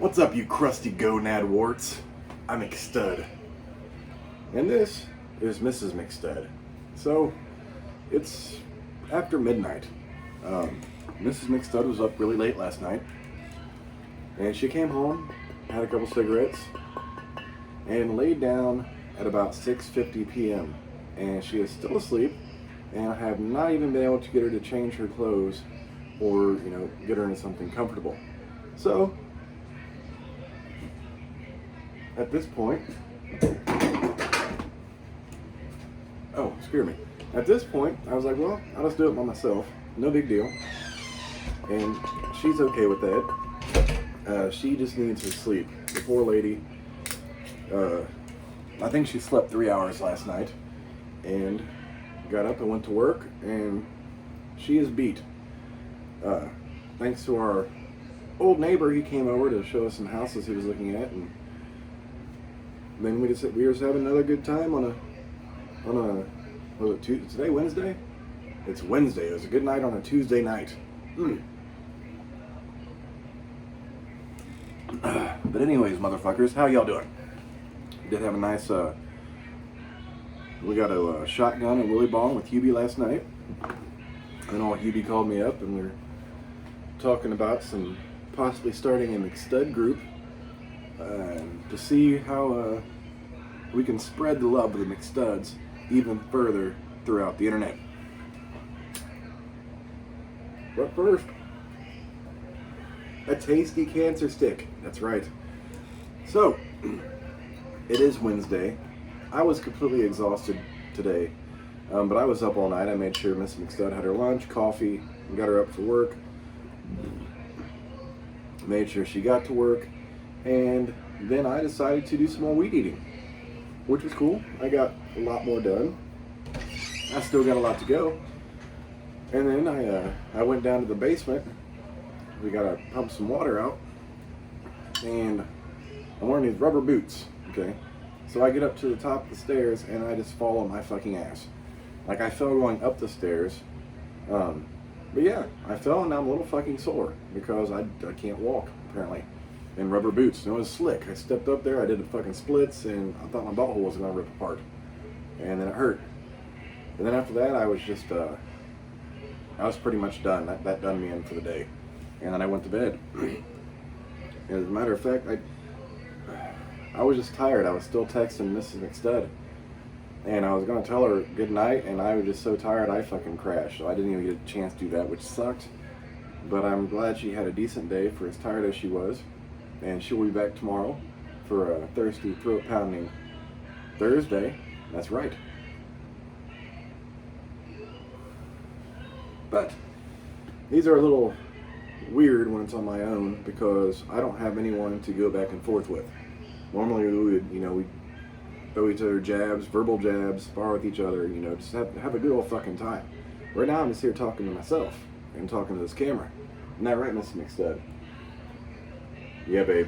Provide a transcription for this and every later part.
What's up, you crusty gonad warts? I'm McStud. And this is Mrs. McStud. So, it's after midnight. Mrs. McStud was up really late last night. And she came home, had a couple cigarettes, and laid down at about 6:50 p.m. And she is still asleep, and I have not even been able to get her to change her clothes or, get her into something comfortable. So, at this point, At this point, I was like, well, I'll just do it by myself. No big deal. And she's okay with that. She just needs her sleep. The poor lady, I think she slept 3 hours last night and got up and went to work, and she is beat. Thanks to our old neighbor, he came over to show us some houses he was looking at, and then we were just having another good time on a was it today Wednesday? It's Wednesday. It was a good night on a Tuesday night. But anyways, motherfuckers, how y'all doing? We did have a nice, we got a shotgun and Willy Bong with Hubie last night. And Hubie called me up, and we were talking about possibly starting a McStud group to see how we can spread the love of the McStuds even further throughout the internet. But first, a tasty cancer stick. That's right. So, it is Wednesday. I was completely exhausted today, but I was up all night. I made sure Miss McStud had her lunch, coffee, and got her up for work. Made sure she got to work, and then I decided to do some more weed eating, which was cool. I got a lot more done. I still got a lot to go. And then I went down to the basement. We gotta pump some water out, and I'm wearing these rubber boots, okay? So I get up to the top of the stairs, and I just fall on my fucking ass. Like, I fell going up the stairs. But yeah, I fell, and now I'm a little fucking sore because I can't walk, apparently, in rubber boots. And it was slick. I stepped up there, I did the fucking splits, and I thought my butthole was gonna rip apart. And then it hurt. And then after that, I was just, I was pretty much done. That done me in for the day. And then I went to bed. And as a matter of fact, I was just tired. I was still texting Mrs. McStud. And I was going to tell her good night, and I was just so tired I fucking crashed. So I didn't even get a chance to do that, which sucked. But I'm glad she had a decent day for as tired as she was. And she'll be back tomorrow for a thirsty, throat-pounding Thursday. That's right. But these are a little weird when it's on my own because I don't have anyone to go back and forth with. Normally we would, we throw each other jabs, verbal jabs, spar with each other, just have a good old fucking time. Right now I'm just here talking to myself and talking to this camera. Isn't that right, Mrs. McStud? Yeah, babe.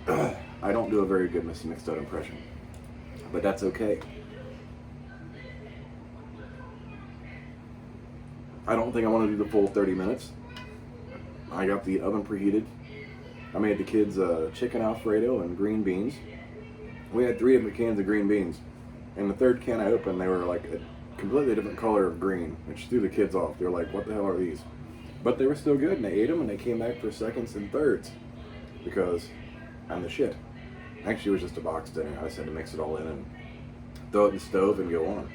I don't do a very good Mrs. McStud impression, but that's okay. I don't think I want to do the full 30 minutes. I got the oven preheated. I made the kids chicken Alfredo and green beans. We had 3 different cans of green beans. And the third can I opened, they were like a completely different color of green, which threw the kids off. They were like, what the hell are these? But they were still good, and they ate them, and they came back for seconds and thirds because I'm the shit. Actually, it was just a box dinner. I just had to mix it all in and throw it in the stove and go on.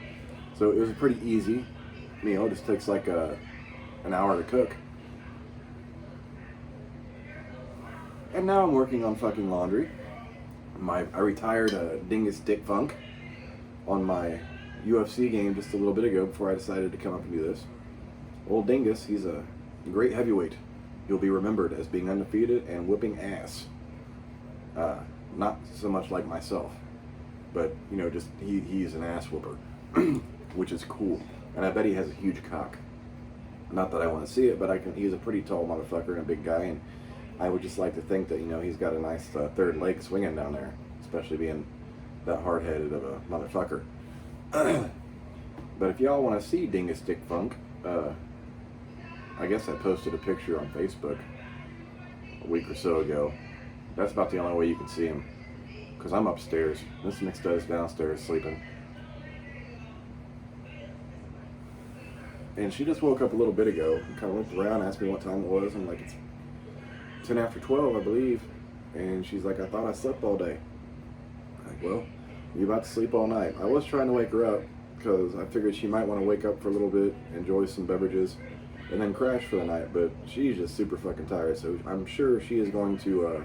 So it was a pretty easy meal. It just takes like an hour to cook. And now I'm working on fucking laundry. I retired Dingus Dick Funk on my UFC game just a little bit ago before I decided to come up and do this. Old Dingus, he's a great heavyweight. He'll be remembered as being undefeated and whipping ass. Not so much like myself, but just he's an ass whooper, which is cool. And I bet he has a huge cock. Not that I want to see it, but he's a pretty tall motherfucker and a big guy, and I would just like to think that, he's got a nice third leg swinging down there, especially being that hard-headed of a motherfucker. But if y'all want to see Dingus Dick Funk, I guess I posted a picture on Facebook a week or so ago. That's about the only way you can see him. Because I'm upstairs. Mr. McStud's downstairs sleeping. And she just woke up a little bit ago and kind of looked around, asked me what time it was. I'm like, it's 10 after 12, I believe. And she's like, I thought I slept all day. I'm like, well, you're about to sleep all night. I was trying to wake her up because I figured she might want to wake up for a little bit, enjoy some beverages, and then crash for the night. But she's just super fucking tired, so I'm sure she is going to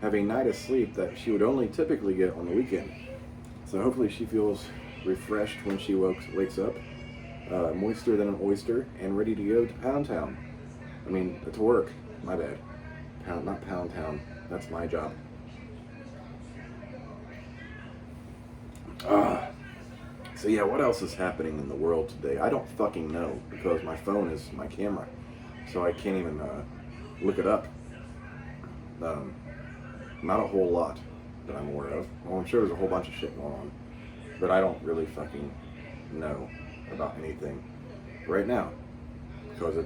have a night of sleep that she would only typically get on the weekend. So hopefully she feels refreshed when she wakes up, moister than an oyster, and ready to go to Pound Town. I mean, to work. My bad. Not Pound Town. That's my job. So yeah, what else is happening in the world today? I don't fucking know, because my phone is my camera, so I can't even look it up. Not a whole lot that I'm aware of. Well, I'm sure there's a whole bunch of shit going on, but I don't really fucking know about anything right now, because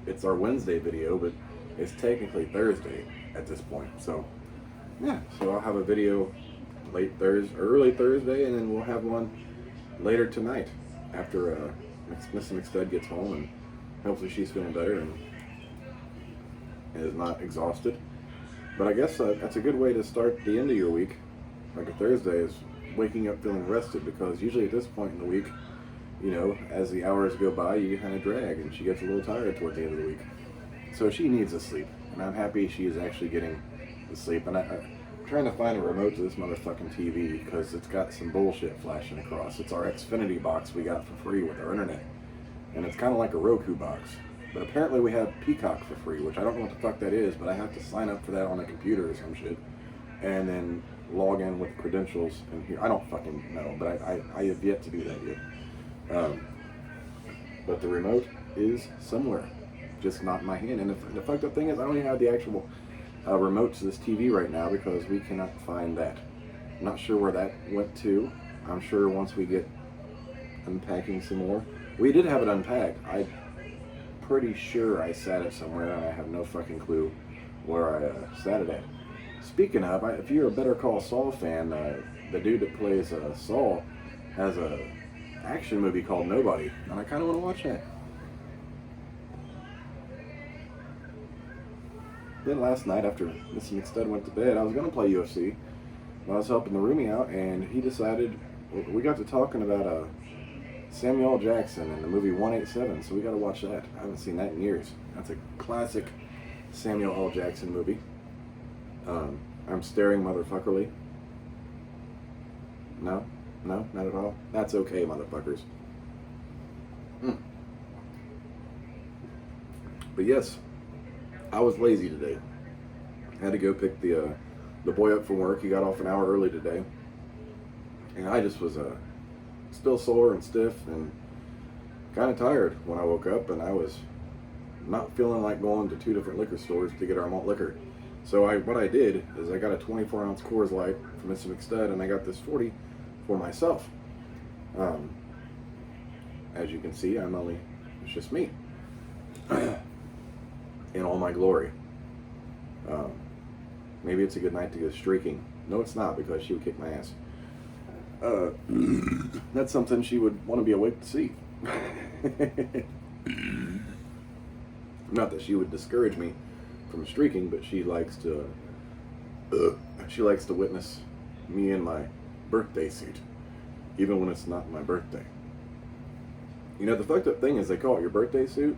it's our Wednesday video, but it's technically Thursday at this point. So yeah, so I'll have a video early Thursday, and then we'll have one later tonight after Mrs. McStud gets home, and hopefully she's feeling better and is not exhausted. But I guess that's a good way to start the end of your week, like a Thursday, is waking up feeling rested, because usually at this point in the week, you know, as the hours go by, you kind of drag, and she gets a little tired toward the end of the week. So she needs a sleep, and I'm happy she is actually getting the sleep. And I'm trying to find a remote to this motherfucking TV, because it's got some bullshit flashing across. It's our Xfinity box we got for free with our internet, and it's kind of like a Roku box. But apparently we have Peacock for free, which I don't know what the fuck that is, but I have to sign up for that on a computer or some shit, and then log in with credentials in here. I don't fucking know, but I have yet to do that yet. But the remote is somewhere, just not in my hand. And the fucked up thing is, I don't even have the actual remote to this TV right now, because we cannot find that. I'm not sure where that went to. I'm sure once we get unpacking some more. We did have it unpacked. I'm pretty sure I sat it somewhere, and I have no fucking clue where I sat it at. Speaking of, if you're a Better Call Saul fan, the dude that plays Saul has a action movie called Nobody, and I kind of want to watch that. Then last night, after Mr. McStud went to bed, I was going to play UFC. I was helping the roomie out, and he decided, we got to talking about Samuel L. Jackson in the movie 187, so we got to watch that. I haven't seen that in years. That's a classic Samuel L. Jackson movie. I'm staring motherfuckerly. No, not at all. That's okay, motherfuckers. But yes, I was lazy today. I had to go pick the boy up from work. He got off an hour early today, and I just was still sore and stiff and kind of tired when I woke up, and I was not feeling like going to 2 different liquor stores to get our malt liquor. So what I did is I got a 24-ounce Coors Light from Mr. McStud, and I got this 40 for myself. As you can see, it's just me in all my glory. Maybe it's a good night to go streaking. No, it's not, because she would kick my ass. That's something she would want to be awake to see. Not that she would discourage me from streaking, but she likes to witness me in my birthday suit, even when it's not my birthday. You know, the fucked up thing is, they call it your birthday suit,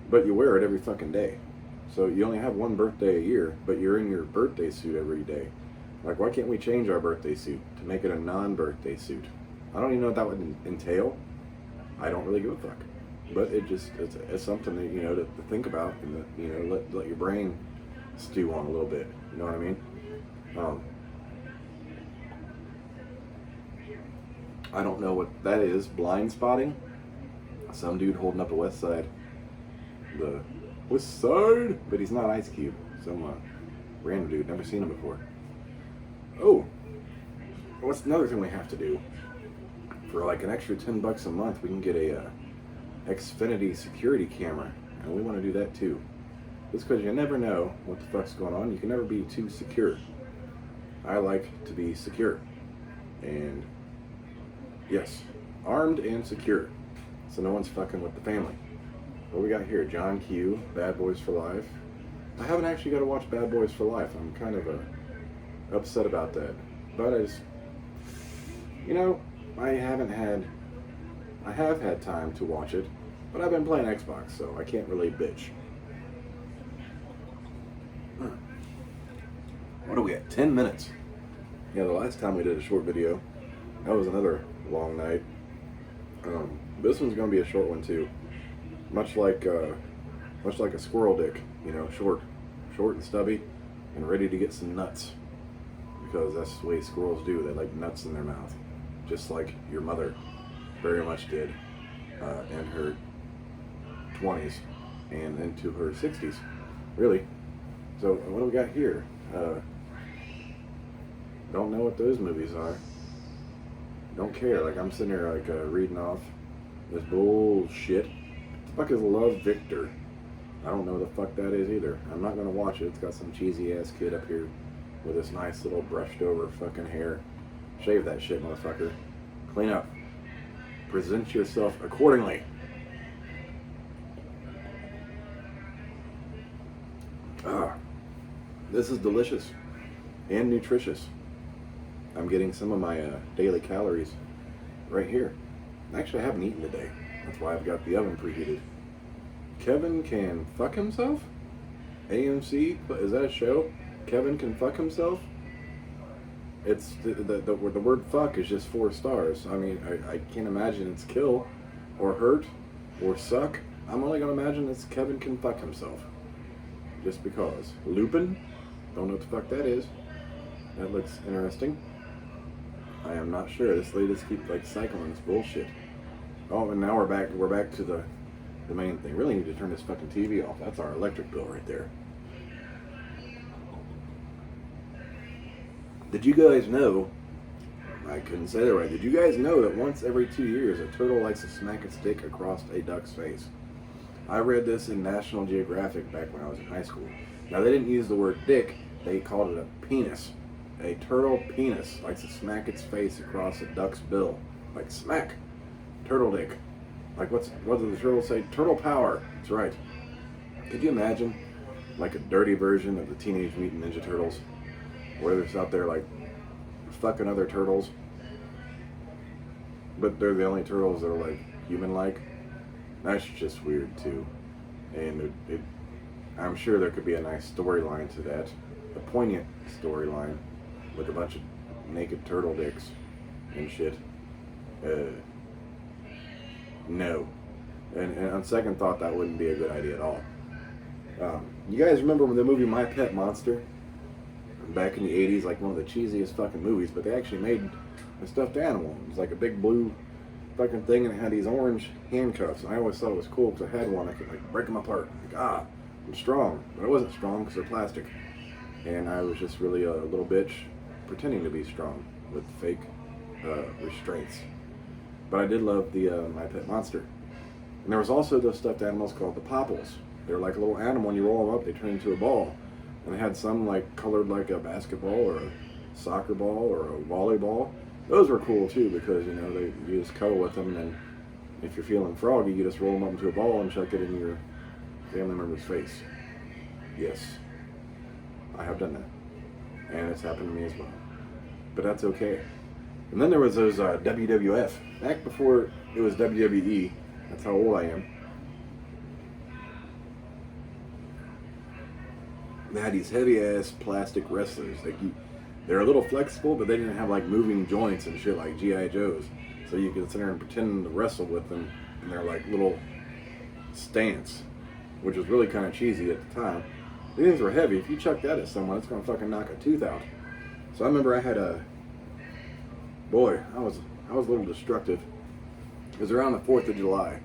but you wear it every fucking day. So you only have one birthday a year, but you're in your birthday suit every day. Like, why can't we change our birthday suit to make it a non-birthday suit? I don't even know what that would entail. I don't really give a fuck. But it's something that, you know, to think about, and that, you know, let your brain stew on a little bit. You know what I mean? I don't know what that is. Blind spotting? Some dude holding up the West Side. The West Side? But he's not Ice Cube. Some random dude. Never seen him before. Oh, what's another thing we have to do? For like an extra $10 a month, we can get a Xfinity security camera, and we want to do that too. Just because you never know what the fuck's going on. You can never be too secure. I like to be secure. And yes, armed and secure. So no one's fucking with the family. What we got here? John Q, Bad Boys for Life. I haven't actually got to watch Bad Boys for Life. I'm kind of upset about that. But I just, I have had time to watch it, but I've been playing Xbox, so I can't really bitch. What are we at? 10 minutes. Yeah, the last time we did a short video, that was another long night. This one's going to be a short one too. Much like a squirrel dick, short and stubby, and ready to get some nuts. Because that's the way squirrels do. They like nuts in their mouth. Just like your mother very much did in her 20s and into her 60s. Really. So what do we got here? Don't know what those movies are. Don't care. Like, I'm sitting here like reading off this bullshit. What the fuck is Love Victor? I don't know what the fuck that is either. I'm not gonna watch it. It's got some cheesy ass kid up here with this nice little brushed over fucking hair. Shave that shit, motherfucker. Clean up. Present yourself accordingly. This is delicious and nutritious. I'm getting some of my daily calories right here. Actually, I haven't eaten today. That's why I've got the oven preheated. Kevin Can Fuck Himself? AMC? Is that a show? Kevin Can Fuck Himself? It's the word fuck is just 4 stars. I mean, I can't imagine it's kill or hurt or suck. I'm only going to imagine it's Kevin Can Fuck Himself. Just because. Lupin? Don't know what the fuck that is. That looks interesting. I am not sure. This lady just keeps like cycling this bullshit. Oh, and now we're back to the main thing. Really need to turn this fucking TV off. That's our electric bill right there. Did you guys know, I couldn't say that right, did you guys know that once every 2 years a turtle likes to smack its dick across a duck's face? I read this in National Geographic back when I was in high school. Now, they didn't use the word dick, they called it a penis. A turtle penis likes to smack its face across a duck's bill. Like, smack. Turtle dick. Like, what did the turtle say? Turtle power. That's right. Could you imagine, like, a dirty version of the Teenage Mutant Ninja Turtles? Where they're out there, like, fucking other turtles. But they're the only turtles that are, like, human-like. That's just weird, too. And I'm sure there could be a nice storyline to that. A poignant storyline with a bunch of naked turtle dicks and shit. No. And on second thought, that wouldn't be a good idea at all. You guys remember when the movie My Pet Monster? Back in the 80s, like one of the cheesiest fucking movies, but they actually made a stuffed animal. It was like a big blue fucking thing, and it had these orange handcuffs. And I always thought it was cool because I had one. I could like break them apart. Like, I'm strong. But I wasn't strong because they're plastic. And I was just really a little bitch pretending to be strong with fake restraints. But I did love the My Pet Monster. And there was also those stuffed animals called the Popples. They're like a little animal, and you roll them up, they turn into a ball. And they had some like colored like a basketball or a soccer ball or a volleyball. Those were cool too because you just cuddle with them, and then if you're feeling froggy, you just roll them up into a ball and chuck it in your family member's face. Yes, I have done that, and it's happened to me as well. But that's okay. And then there was those WWF back before it was WWE. That's how old I am. They had these heavy-ass plastic wrestlers. They're a little flexible, but they didn't have, like, moving joints and shit like G.I. Joes. So you could sit there and pretend to wrestle with them in their, like, little stance, which was really kind of cheesy at the time. These things were heavy. If you chuck that at someone, it's going to fucking knock a tooth out. So I remember I had I was a little destructive. It was around the 4th of July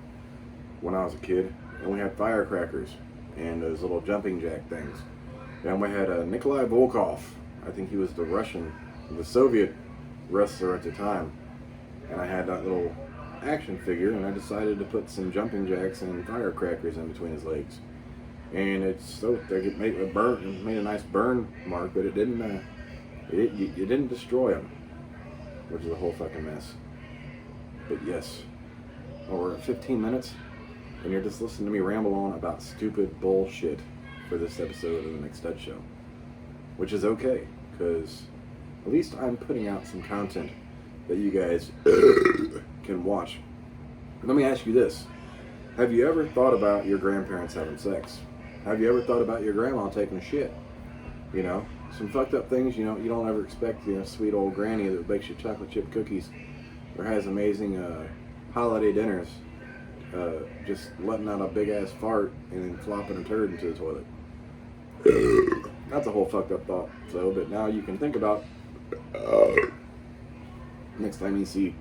when I was a kid, and we had firecrackers and those little jumping jack things. And we had Nikolai Volkov. I think he was the Soviet wrestler at the time. And I had that little action figure, and I decided to put some jumping jacks and firecrackers in between his legs. and it's soaked. It made a burn, it made a nice burn mark, but it didn't. It didn't destroy them, which is a whole fucking mess. But yes, we're at 15 minutes, and you're just listening to me ramble on about stupid bullshit for this episode of the McStud's Show, which is okay, because at least I'm putting out some content that you guys can watch. Let me ask you this. Have you ever thought about your grandparents having sex? Have you ever thought about your grandma taking a shit? You know, some fucked up things, you know, you don't ever expect, you know, sweet old granny that bakes you chocolate chip cookies or has amazing holiday dinners, just letting out a big ass fart and then flopping a turd into the toilet. That's a whole fucked up thought. So, but now you can think about next time you see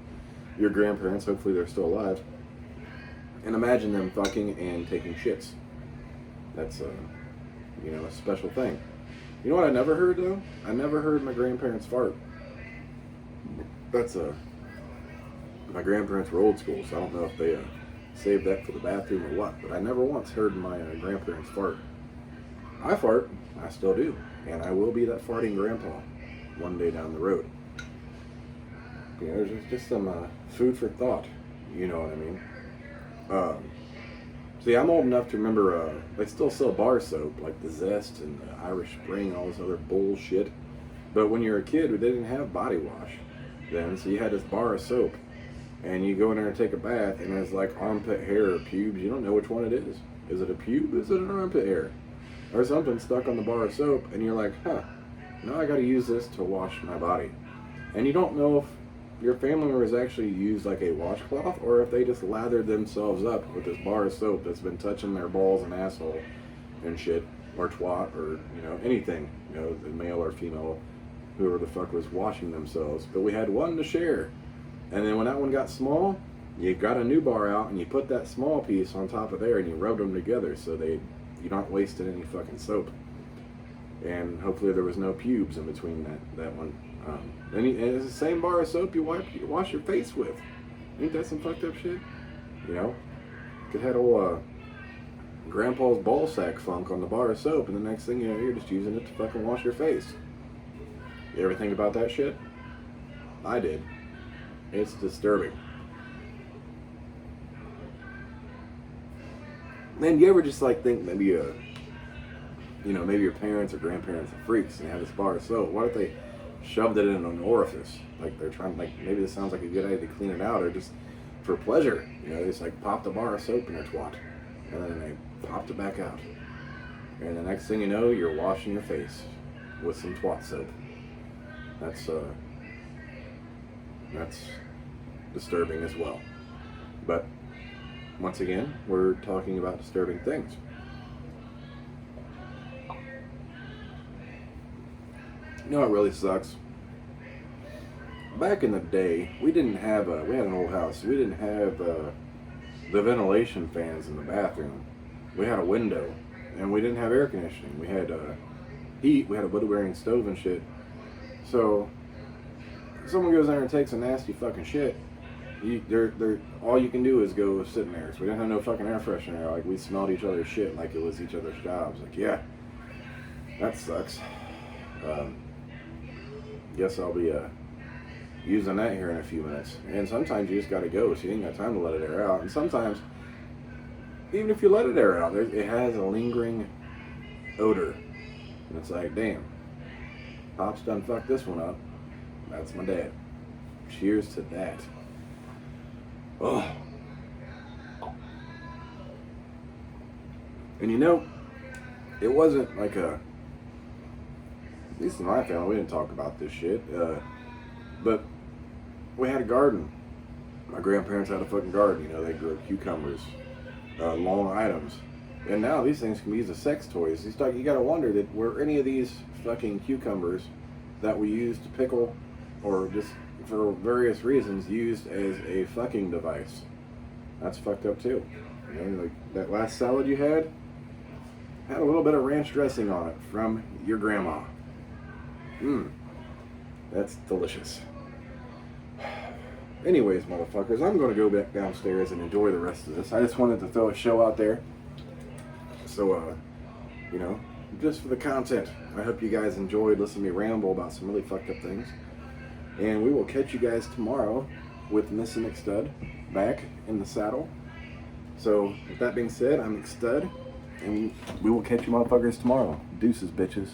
your grandparents, hopefully they're still alive, and imagine them fucking and taking shits. That's you know, a special thing. You know what I never heard though? I never heard my grandparents fart. That's my grandparents were old school, so I don't know if they saved that for the bathroom or what, but I never once heard my grandparents fart. I fart, I still do, and I will be that farting grandpa one day down the road. You know, there's just some food for thought, you know what I mean? See, I'm old enough to remember, they still sell bar soap, like the Zest and the Irish Spring and all this other bullshit. But when you're a kid, they didn't have body wash then, so you had this bar of soap, and you go in there and take a bath, and it's like armpit hair or pubes. You don't know which one it is. Is it a pube? Is it an armpit hair? Or something stuck on the bar of soap, and you're like, huh, now I gotta use this to wash my body. And you don't know if your family members actually use like a washcloth, or if they just lathered themselves up with this bar of soap that's been touching their balls and asshole and shit, or twat, or, you know, anything, you know, the male or female, whoever the fuck was washing themselves. But we had one to share, and then when that one got small, you got a new bar out and you put that small piece on top of there and you rubbed them together so you don't wasted any fucking soap. And hopefully there was no pubes in between that one. And it's the same bar of soap you wash your face with. Ain't that some fucked up shit? You know? Could have old grandpa's ball sack funk on the bar of soap, and the next thing you know, you're just using it to fucking wash your face. You ever think about that shit? I did. It's disturbing. Then you ever just like think maybe you know, maybe your parents or grandparents are freaks and they have this bar of soap. What if they shoved it in an orifice? Like they're trying, like maybe this sounds like a good idea to clean it out, or just for pleasure. You know, they just like popped a bar of soap in their twat, and then they popped it back out. And the next thing you know, you're washing your face with some twat soap. That's disturbing as well. But once again, we're talking about disturbing things. You know what really sucks? Back in the day, we didn't have we had an old house. We didn't have the ventilation fans in the bathroom. We had a window, and we didn't have air conditioning. We had heat. We had a wood-burning stove and shit. So, if someone goes there and takes a nasty fucking shit, all you can do is go sit in there. So we didn't have no fucking air freshener. Like, we smelled each other's shit like it was each other's jobs. Like, yeah, that sucks. Guess I'll be using that here in a few minutes. And sometimes you just gotta go, so you ain't got time to let it air out. And sometimes, even if you let it air out, it has a lingering odor. And it's like, damn, Pop's done fucked this one up. That's my dad. Cheers to that. Oh. And you know, it wasn't like at least in my family, we didn't talk about this shit. But we had a garden. My grandparents had a fucking garden. You know, they grew cucumbers, long items. And now these things can be used as sex toys. You gotta wonder that were any of these fucking cucumbers that we used to pickle, or just for various reasons, used as a fucking device. That's fucked up too. You know, like that last salad you had a little bit of ranch dressing on it from your grandma. That's delicious. Anyways, motherfuckers, I'm going to go back downstairs and enjoy the rest of this. I just wanted to throw a show out there. So, you know, just for the content. I hope you guys enjoyed listening to me ramble about some really fucked up things. And we will catch you guys tomorrow with Miss McStud back in the saddle. So, with that being said, I'm McStud, and we will catch you motherfuckers tomorrow. Deuces, bitches.